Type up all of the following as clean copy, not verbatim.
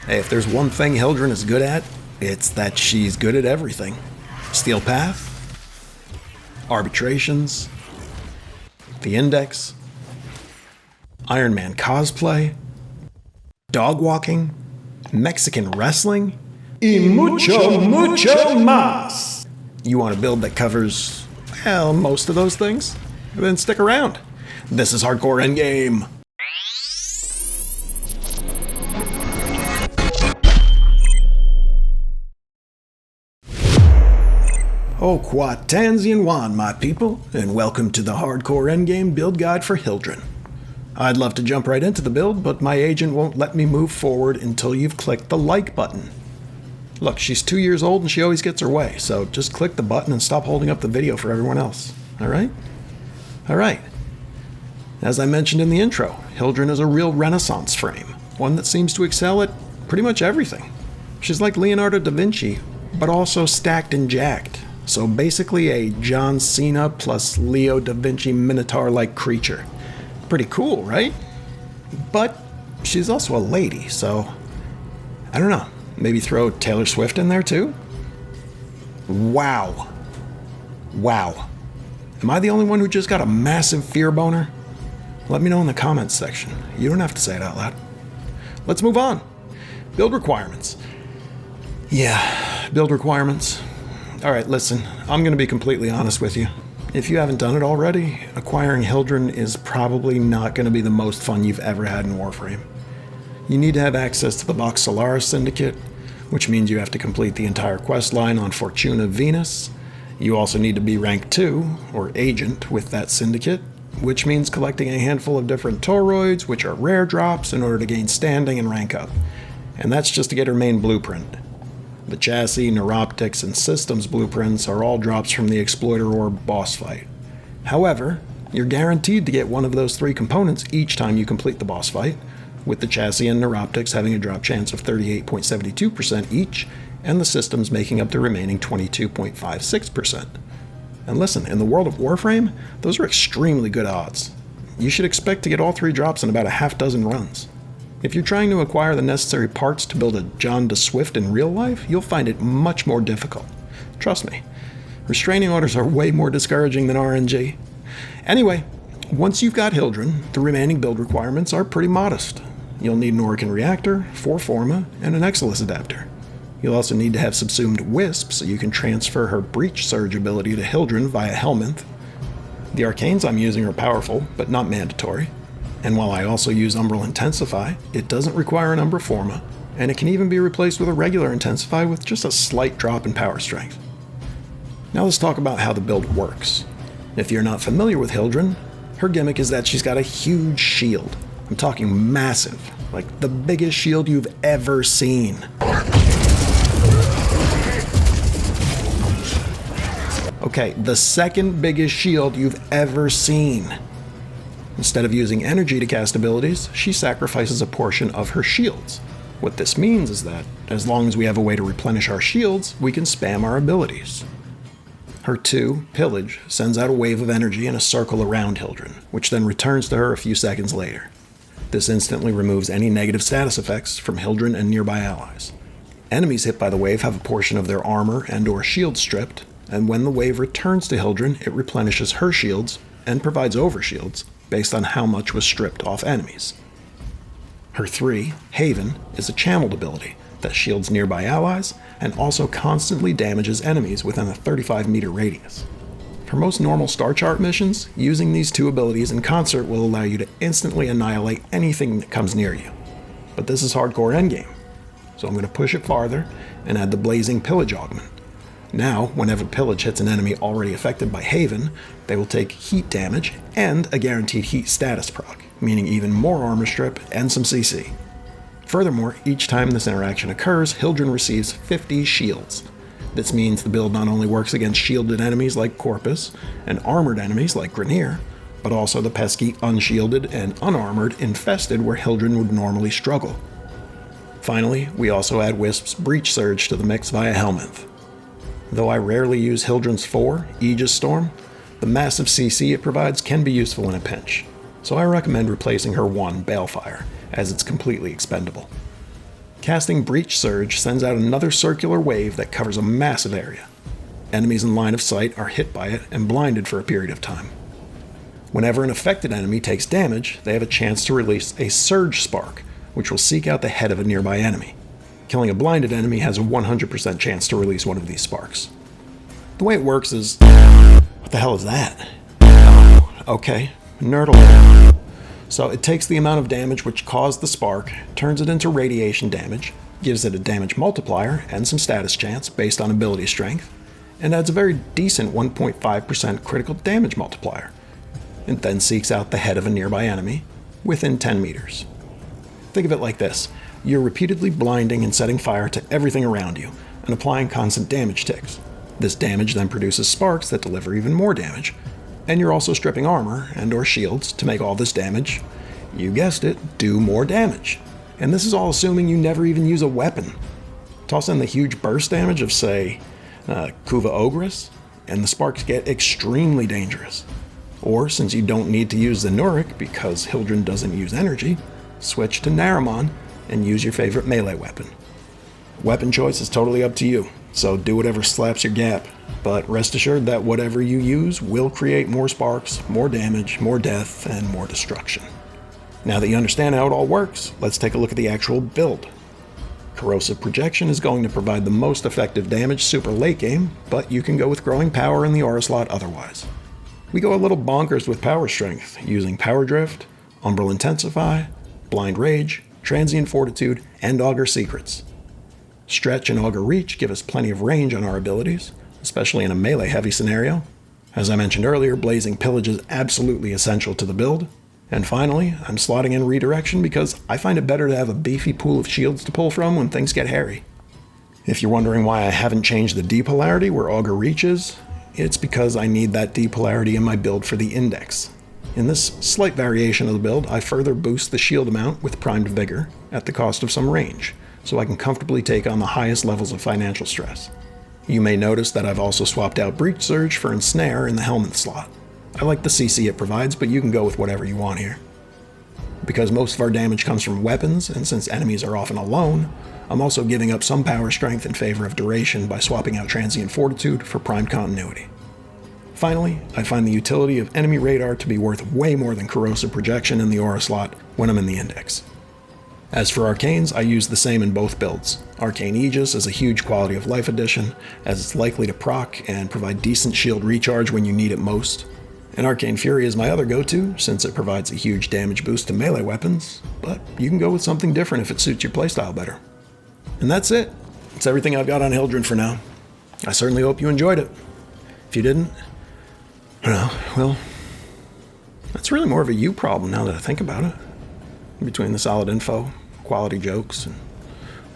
Hey, if there's one thing Hildryn is good at, it's that she's good at everything. Steel Path, Arbitrations, the Index, Iron Man cosplay, dog walking, Mexican wrestling, y mucho más. You want a build that covers, well, most of those things? Then stick around. This is Hardcore Endgame. Oh, Quatansian Wan, my people, and welcome to the Hardcore Endgame build guide for Hildryn. I'd love to jump right into the build, but my agent won't let me move forward until you've clicked the like button. Look, she's 2 years old and she always gets her way, so just click the button and stop holding up the video for everyone else, alright? Alright. As I mentioned in the intro, Hildryn is a real Renaissance frame, one that seems to excel at pretty much everything. She's like Leonardo da Vinci, but also stacked and jacked. So basically a John Cena plus Leo da Vinci Minotaur-like creature. Pretty cool, right? But she's also a lady, so I don't know. Maybe throw Taylor Swift in there too? Wow. Wow. Am I the only one who just got a massive fear boner? Let me know in the comments section. You don't have to say it out loud. Let's move on. Build requirements. Yeah, build requirements. Alright, listen, I'm going to be completely honest with you. If you haven't done it already, acquiring Hildryn is probably not going to be the most fun you've ever had in Warframe. You need to have access to the Vox Solaris Syndicate, which means you have to complete the entire quest line on Fortuna Venus. You also need to be rank 2, or agent, with that syndicate, which means collecting a handful of different toroids, which are rare drops, in order to gain standing and rank up. And that's just to get her main blueprint. The chassis, neuroptics, and systems blueprints are all drops from the Exploiter Orb boss fight. However, you're guaranteed to get one of those 3 components each time you complete the boss fight, with the chassis and neuroptics having a drop chance of 38.72% each, and the systems making up the remaining 22.56%. And listen, in the world of Warframe, those are extremely good odds. You should expect to get all 3 drops in about a half dozen runs. If you're trying to acquire the necessary parts to build a John de Swift in real life, you'll find it much more difficult. Trust me, restraining orders are way more discouraging than RNG. Anyway, once you've got Hildryn, the remaining build requirements are pretty modest. You'll need an Orokin reactor, 4 Forma, and an Exilus adapter. You'll also need to have subsumed Wisp so you can transfer her Breach Surge ability to Hildryn via Helminth. The arcanes I'm using are powerful, but not mandatory. And while I also use Umbral Intensify, it doesn't require an Umbra Forma, and it can even be replaced with a regular Intensify with just a slight drop in power strength. Now let's talk about how the build works. If you're not familiar with Hildryn, her gimmick is that she's got a huge shield. I'm talking massive, like the biggest shield you've ever seen. Okay, the second biggest shield you've ever seen. Instead of using energy to cast abilities, she sacrifices a portion of her shields. What this means is that, as long as we have a way to replenish our shields, we can spam our abilities. Her 2, Pillage, sends out a wave of energy in a circle around Hildryn, which then returns to her a few seconds later. This instantly removes any negative status effects from Hildryn and nearby allies. Enemies hit by the wave have a portion of their armor and/or shield stripped, and when the wave returns to Hildryn, it replenishes her shields and provides overshields based on how much was stripped off enemies. Her 3, Haven, is a channeled ability that shields nearby allies and also constantly damages enemies within a 35-meter radius. For most normal star chart missions, using these 2 abilities in concert will allow you to instantly annihilate anything that comes near you. But this is Hardcore Endgame, so I'm going to push it farther and add the Blazing Pillage augment. Now, whenever Pillage hits an enemy already affected by Haven, they will take heat damage and a guaranteed heat status proc, meaning even more armor strip and some CC. Furthermore, each time this interaction occurs, Hildryn receives 50 shields. This means the build not only works against shielded enemies like Corpus and armored enemies like Grineer, but also the pesky unshielded and unarmored infested where Hildryn would normally struggle. Finally, we also add Wisp's Breach Surge to the mix via Helminth. Though I rarely use Hildryn's 4, Aegis Storm, the massive CC it provides can be useful in a pinch, so I recommend replacing her 1, Balefire, as it's completely expendable. Casting Breach Surge sends out another circular wave that covers a massive area. Enemies in line of sight are hit by it and blinded for a period of time. Whenever an affected enemy takes damage, they have a chance to release a Surge Spark, which will seek out the head of a nearby enemy. Killing a blinded enemy has a 100% chance to release one of these sparks. The way it works is... What the hell is that? Oh, okay. Nerd alert. So it takes the amount of damage which caused the spark, turns it into radiation damage, gives it a damage multiplier and some status chance based on ability strength, and adds a very decent 1.5% critical damage multiplier. It then seeks out the head of a nearby enemy within 10 meters. Think of it like this. You're repeatedly blinding and setting fire to everything around you and applying constant damage ticks. This damage then produces sparks that deliver even more damage, and you're also stripping armor and or shields to make all this damage, you guessed it, do more damage. And this is all assuming you never even use a weapon. Toss in the huge burst damage of, say, Kuva Ogress, and the sparks get extremely dangerous. Or, since you don't need to use the Nurik because Hildryn doesn't use energy, switch to Naramon and use your favorite melee weapon. Weapon choice is totally up to you, so do whatever slaps your gap, but rest assured that whatever you use will create more sparks, more damage, more death, and more destruction. Now that you understand how it all works, let's take a look at the actual build. Corrosive Projection is going to provide the most effective damage super late game, but you can go with Growing Power in the aura slot otherwise. We go a little bonkers with Power Strength, using Power Drift, Umbral Intensify, Blind Rage, Transient Fortitude, and Augur Secrets. Stretch and Augur Reach give us plenty of range on our abilities, especially in a melee-heavy scenario. As I mentioned earlier, Blazing Pillage is absolutely essential to the build. And finally, I'm slotting in Redirection because I find it better to have a beefy pool of shields to pull from when things get hairy. If you're wondering why I haven't changed the D polarity where Augur Reach is, it's because I need that D polarity in my build for the Index. In this slight variation of the build, I further boost the shield amount with Primed Vigor at the cost of some range, so I can comfortably take on the highest levels of financial stress. You may notice that I've also swapped out Breach Surge for Ensnare in the Helmet slot. I like the CC it provides, but you can go with whatever you want here. Because most of our damage comes from weapons, and since enemies are often alone, I'm also giving up some power strength in favor of duration by swapping out Transient Fortitude for Primed Continuity. Finally, I find the utility of enemy radar to be worth way more than Corrosive Projection in the aura slot when I'm in the Index. As for Arcanes, I use the same in both builds. Arcane Aegis is a huge quality of life addition, as it's likely to proc and provide decent shield recharge when you need it most. And Arcane Fury is my other go-to, since it provides a huge damage boost to melee weapons, but you can go with something different if it suits your playstyle better. And that's it. That's everything I've got on Hildryn for now. I certainly hope you enjoyed it. If you didn't, well, that's really more of a you problem now that I think about it. Between the solid info, quality jokes, and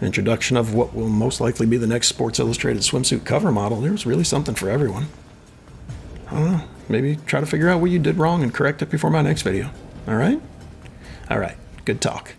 the introduction of what will most likely be the next Sports Illustrated swimsuit cover model, there's really something for everyone. I don't know, maybe try to figure out what you did wrong and correct it before my next video. Alright? Alright, good talk.